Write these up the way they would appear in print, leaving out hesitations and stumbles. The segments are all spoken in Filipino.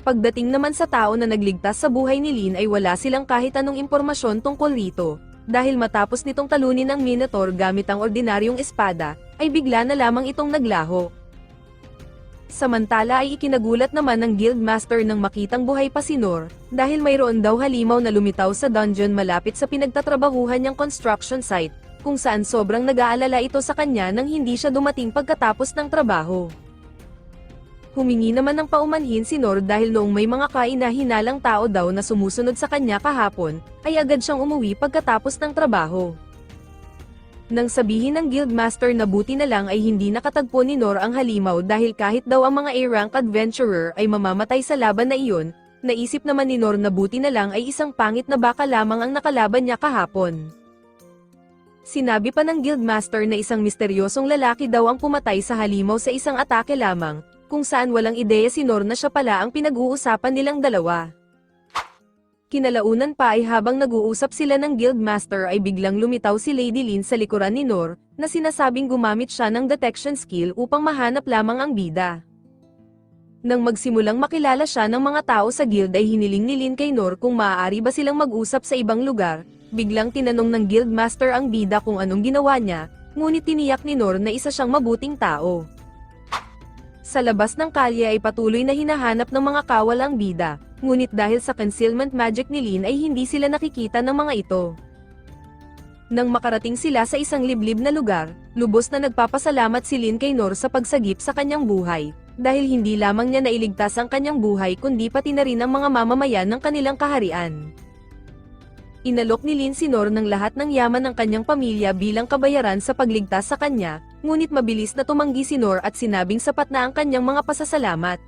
Pagdating naman sa tao na nagligtas sa buhay ni Lin ay wala silang kahit anong impormasyon tungkol rito, dahil matapos nitong talunin ang Minotaur gamit ang ordinaryong espada, ay bigla na lamang itong naglaho. Samantala ay ikinagulat naman ng Guildmaster nang makitang buhay pa si Noor, dahil mayroon daw halimaw na lumitaw sa dungeon malapit sa pinagtatrabahuhan niyang construction site, kung saan sobrang nag-aalala ito sa kanya nang hindi siya dumating pagkatapos ng trabaho. Humingi naman ng paumanhin si Noor dahil noong may mga kaina-hinalang tao daw na sumusunod sa kanya kahapon, ay agad siyang umuwi pagkatapos ng trabaho. Nang sabihin ng Guildmaster na buti na lang ay hindi nakatagpo ni Noor ang halimaw dahil kahit daw ang mga A-rank adventurer ay mamamatay sa laban na iyon, naisip naman ni Noor na buti na lang ay isang pangit na baka lamang ang nakalaban niya kahapon. Sinabi pa ng Guildmaster na isang misteryosong lalaki daw ang pumatay sa halimaw sa isang atake lamang, kung saan walang ideya si Noor na siya pala ang pinag-uusapan nilang dalawa. Kinalaunan pa ay habang nag-uusap sila ng Guildmaster ay biglang lumitaw si Lady Lin sa likuran ni Noor, na sinasabing gumamit siya ng detection skill upang mahanap lamang ang bida. Nang magsimulang makilala siya ng mga tao sa guild ay hiniling ni Lin kay Noor kung maaari ba silang mag-usap sa ibang lugar, biglang tinanong ng Guildmaster ang bida kung anong ginawa niya, ngunit tiniyak ni Noor na isa siyang mabuting tao. Sa labas ng kalye ay patuloy na hinahanap ng mga kawal ang bida, ngunit dahil sa concealment magic ni Lin ay hindi sila nakikita ng mga ito. Nang makarating sila sa isang liblib na lugar, lubos na nagpapasalamat si Lin kay Noor sa pagsagip sa kanyang buhay, dahil hindi lamang niya nailigtas ang kanyang buhay kundi pati na rin ang mga mamamayan ng kanilang kaharian. Inalok ni Lin si Noor ng lahat ng yaman ng kanyang pamilya bilang kabayaran sa pagligtas sa kanya, ngunit mabilis na tumanggi si Noor at sinabing sapat na ang kanyang mga pasasalamat.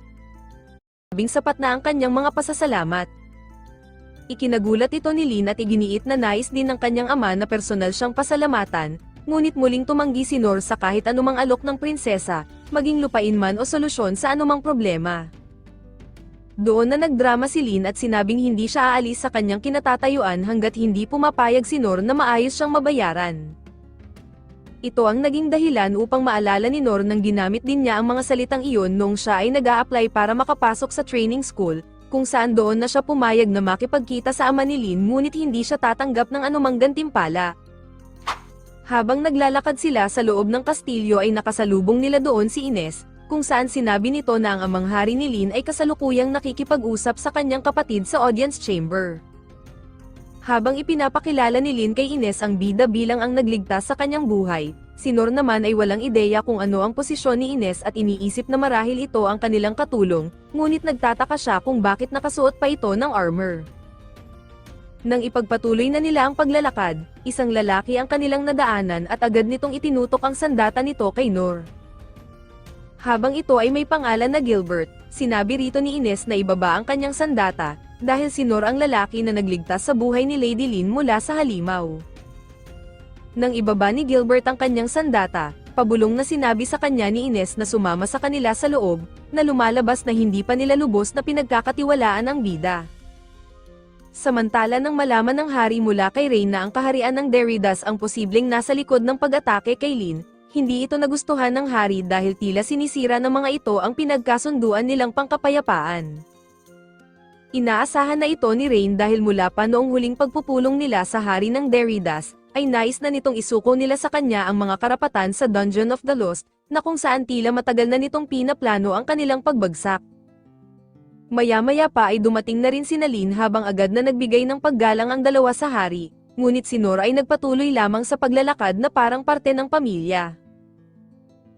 Ikinagulat ito ni Lin at iginiit na nais din ng kanyang ama na personal siyang pasalamatan, ngunit muling tumanggi si Noor sa kahit anumang alok ng prinsesa, maging lupain man o solusyon sa anumang problema. Doon na nagdrama si Lin at sinabing hindi siya aalis sa kanyang kinatatayuan hanggat hindi pumapayag si Noor na maayos siyang mabayaran. Ito ang naging dahilan upang maalala ni Noor nang ginamit din niya ang mga salitang iyon noong siya ay nag-a-apply para makapasok sa training school, kung saan doon na siya pumayag na makipagkita sa ama ni Lin ngunit hindi siya tatanggap ng anumang gantimpala. Habang naglalakad sila sa loob ng kastilyo ay nakasalubong nila doon si Ines, kung saan sinabi nito na ang amang hari ni Lin ay kasalukuyang nakikipag-usap sa kanyang kapatid sa audience chamber. Habang ipinapakilala ni Lin kay Ines ang bida bilang ang nagligtas sa kanyang buhay, si Noor naman ay walang ideya kung ano ang posisyon ni Ines at iniisip na marahil ito ang kanilang katulong, ngunit nagtataka siya kung bakit nakasuot pa ito ng armor. Nang ipagpatuloy na nila ang paglalakad, isang lalaki ang kanilang nadaanan at agad nitong itinutok ang sandata nito kay Noor. Habang ito ay may pangalan na Gilbert, sinabi rito ni Ines na ibaba ang kanyang sandata, dahil si Noor ang lalaki na nagligtas sa buhay ni Lady Lin mula sa halimaw. Nang ibaba ni Gilbert ang kanyang sandata, pabulong na sinabi sa kanya ni Ines na sumama sa kanila sa loob, na lumalabas na hindi pa nila lubos na pinagkakatiwalaan ang bida. Samantala nang malaman ng hari mula kay Rain na ang kaharian ng Deridas ang posibleng nasa likod ng pag-atake kay Lin, hindi ito nagustuhan ng hari dahil tila sinisira ng mga ito ang pinagkasunduan nilang pangkapayapaan. Inaasahan na ito ni Rain dahil mula pa noong huling pagpupulong nila sa hari ng Deridas, ay nais na nitong isuko nila sa kanya ang mga karapatan sa Dungeon of the Lost, na kung saan tila matagal na nitong pinaplano ang kanilang pagbagsak. Maya-maya pa ay dumating na rin si Lin habang agad na nagbigay ng paggalang ang dalawa sa hari, ngunit si Noor ay nagpatuloy lamang sa paglalakad na parang parte ng pamilya.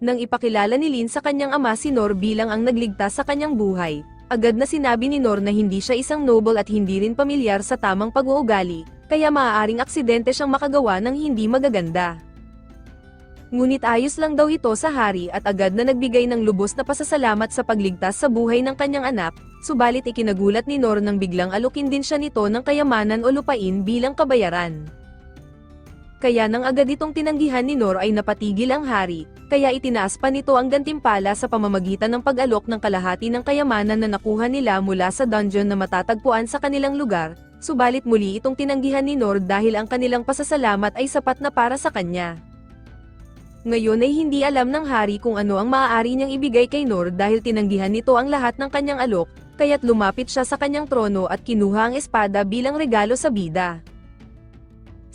Nang ipakilala ni Lin sa kanyang ama si Noor bilang ang nagligtas sa kanyang buhay, agad na sinabi ni Noor na hindi siya isang noble at hindi rin pamilyar sa tamang pag-uugali, kaya maaaring aksidente siyang makagawa ng hindi magaganda. Ngunit ayos lang daw ito sa hari at agad na nagbigay ng lubos na pasasalamat sa pagligtas sa buhay ng kanyang anak, subalit ikinagulat ni Noor nang biglang alukin din siya nito ng kayamanan o lupain bilang kabayaran. Kaya nang agad itong tinanggihan ni Noor ay napatigil ang hari, kaya itinaas pa nito ang gantimpala sa pamamagitan ng pag-alok ng kalahati ng kayamanan na nakuha nila mula sa dungeon na matatagpuan sa kanilang lugar, subalit muli itong tinanggihan ni Noor dahil ang kanilang pasasalamat ay sapat na para sa kanya. Ngayon ay hindi alam ng hari kung ano ang maaari niyang ibigay kay Noor dahil tinanggihan nito ang lahat ng kanyang alok, kaya't lumapit siya sa kanyang trono at kinuha ang espada bilang regalo sa bida.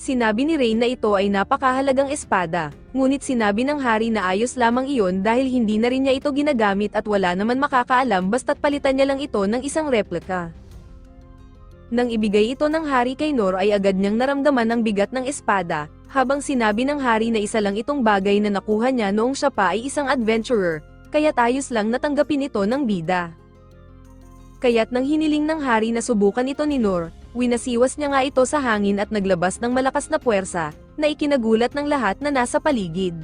Sinabi ni Rain na ito ay napakahalagang espada, ngunit sinabi ng hari na ayos lamang iyon dahil hindi na rin niya ito ginagamit at wala naman makakaalam basta't palitan niya lang ito ng isang replika. Nang ibigay ito ng hari kay Nor ay agad niyang naramdaman ang bigat ng espada, habang sinabi ng hari na isa lang itong bagay na nakuha niya noong siya pa ay isang adventurer, kaya't ayos lang natanggapin ito ng bida. Kaya't nang hiniling ng hari na subukan ito ni Nor, winasiwas niya nga ito sa hangin at naglabas ng malakas na puwersa, na ikinagulat ng lahat na nasa paligid.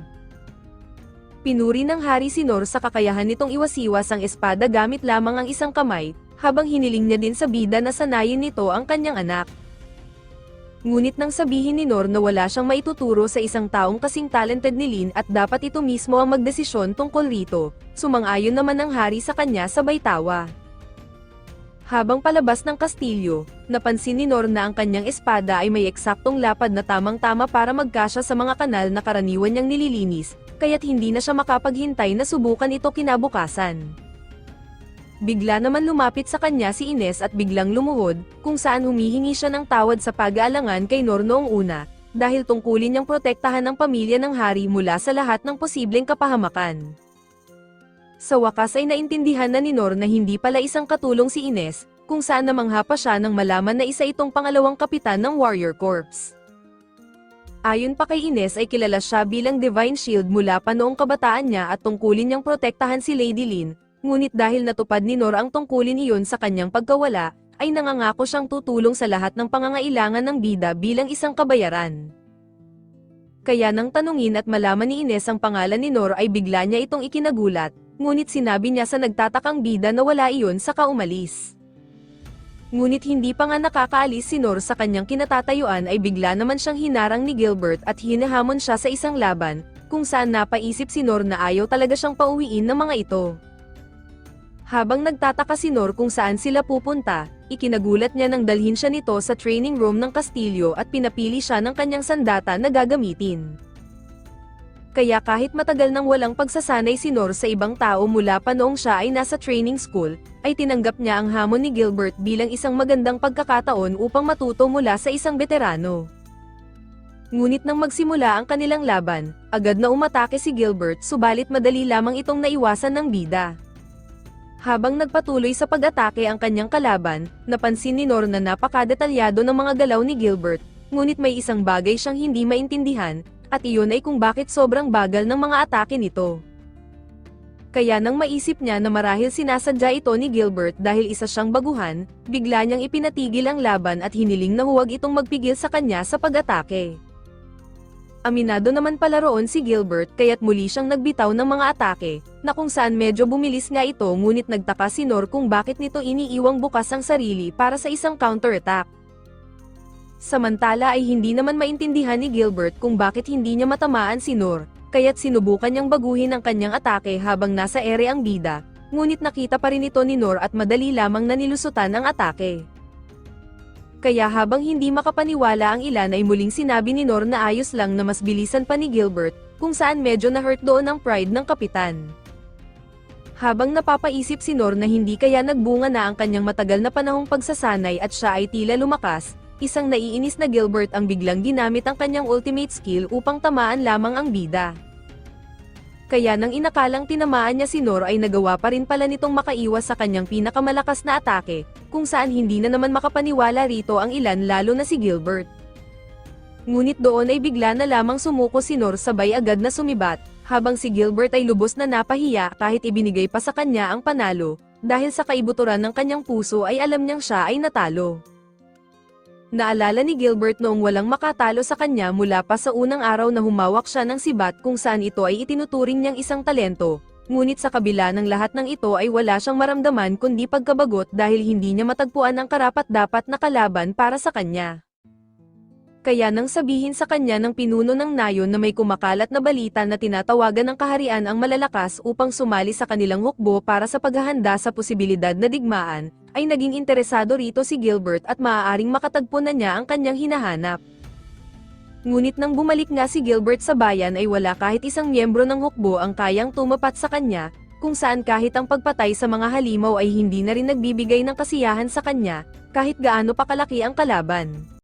Pinuri ng hari si Nor sa kakayahan nitong iwasiwas ang espada gamit lamang ang isang kamay, habang hiniling niya din sa bida na sanayin nito ang kanyang anak. Ngunit nang sabihin ni Nor na wala siyang maituturo sa isang taong kasing talented ni Lin at dapat ito mismo ang magdesisyon tungkol rito, sumang-ayon naman ang hari sa kanya sabay tawa. Habang palabas ng kastilyo, napansin ni Nor na ang kanyang espada ay may eksaktong lapad na tamang-tama para magkasya sa mga kanal na karaniwan niyang nililinis, kaya't hindi na siya makapaghintay na subukan ito kinabukasan. Bigla naman lumapit sa kanya si Ines at biglang lumuhod, kung saan humihingi siya ng tawad sa pag-aalangan kay Nor noong una, dahil tungkulin niyang protektahan ang pamilya ng hari mula sa lahat ng posibleng kapahamakan. Sa wakas ay naintindihan na ni Nor na hindi pala isang katulong si Ines, kung saan namangha pa siya nang malaman na isa itong pangalawang kapitan ng Warrior Corps. Ayon pa kay Ines ay kilala siya bilang Divine Shield mula pa noong kabataan niya at tungkulin niyang protektahan si Lady Lin, ngunit dahil natupad ni Nor ang tungkulin iyon sa kanyang pagkawala, ay nangangako siyang tutulong sa lahat ng pangangailangan ng bida bilang isang kabayaran. Kaya nang tanungin at malaman ni Ines ang pangalan ni Nor ay bigla niya itong ikinagulat, ngunit sinabi niya sa nagtatakang bida na wala iyon saka umalis. Ngunit hindi pa nga nakakaalis si Nor sa kanyang kinatatayuan ay bigla naman siyang hinarang ni Gilbert at hinahamon siya sa isang laban, kung saan napaisip si Nor na ayaw talaga siyang pauwiin ng mga ito. Habang nagtataka si Nor kung saan sila pupunta, ikinagulat niya nang dalhin siya nito sa training room ng kastilyo at pinapili siya ng kanyang sandata na gagamitin. Kaya kahit matagal nang walang pagsasanay si Nor sa ibang tao mula pa noong siya ay nasa training school, ay tinanggap niya ang hamon ni Gilbert bilang isang magandang pagkakataon upang matuto mula sa isang veterano. Ngunit nang magsimula ang kanilang laban, agad na umatake si Gilbert subalit madali lamang itong naiwasan ng bida. Habang nagpatuloy sa pag-atake ang kanyang kalaban, napansin ni Nor na napakadetalyado ng mga galaw ni Gilbert, ngunit may isang bagay siyang hindi maintindihan, at iyon ay kung bakit sobrang bagal ng mga atake nito. Kaya nang maisip niya na marahil sinasadya ito ni Gilbert dahil isa siyang baguhan, bigla niyang ipinatigil ang laban at hiniling na huwag itong magpigil sa kanya sa pag-atake. Aminado naman pala roon si Gilbert kaya't muli siyang nagbitaw ng mga atake, na kung saan medyo bumilis nga ito ngunit nagtaka si Nor kung bakit nito iniiwang bukas ang sarili para sa isang counter-attack. Samantala ay hindi naman maintindihan ni Gilbert kung bakit hindi niya matamaan si Nor, kaya't sinubukan niyang baguhin ang kanyang atake habang nasa ere ang bida, ngunit nakita pa rin ito ni Nor at madali lamang na nilusutan ang atake. Kaya habang hindi makapaniwala ang ilan ay muling sinabi ni Nor na ayos lang na mas bilisan pa ni Gilbert, kung saan medyo na-hurt doon ang pride ng kapitan. Habang napapaisip si Nor na hindi kaya nagbunga na ang kanyang matagal na panahong pagsasanay at siya ay tila lumakas, isang naiinis na Gilbert ang biglang ginamit ang kanyang ultimate skill upang tamaan lamang ang bida. Kaya nang inakalang tinamaan niya si Nor ay nagawa pa rin pala nitong makaiwas sa kanyang pinakamalakas na atake, kung saan hindi na naman makapaniwala rito ang ilan lalo na si Gilbert. Ngunit doon ay bigla na lamang sumuko si Nor sabay agad na sumibat, habang si Gilbert ay lubos na napahiya kahit ibinigay pa sa kanya ang panalo, dahil sa kaibuturan ng kanyang puso ay alam niyang siya ay natalo. Naalala ni Gilbert noong walang makatalo sa kanya mula pa sa unang araw na humawak siya ng sibat kung saan ito ay itinuturing niyang isang talento, ngunit sa kabila ng lahat ng ito ay wala siyang maramdaman kundi pagkabagot dahil hindi niya matagpuan ang karapat-dapat na kalaban para sa kanya. Kaya nang sabihin sa kanya ng pinuno ng nayon na may kumakalat na balita na tinatawagan ng kaharian ang malalakas upang sumali sa kanilang hukbo para sa paghahanda sa posibilidad na digmaan, ay naging interesado rito si Gilbert at maaaring makatagpo na niya ang kanyang hinahanap. Ngunit nang bumalik nga si Gilbert sa bayan ay wala kahit isang miyembro ng hukbo ang kayang tumapat sa kanya, kung saan kahit ang pagpatay sa mga halimaw ay hindi na rin nagbibigay ng kasiyahan sa kanya, kahit gaano pa kalaki ang kalaban.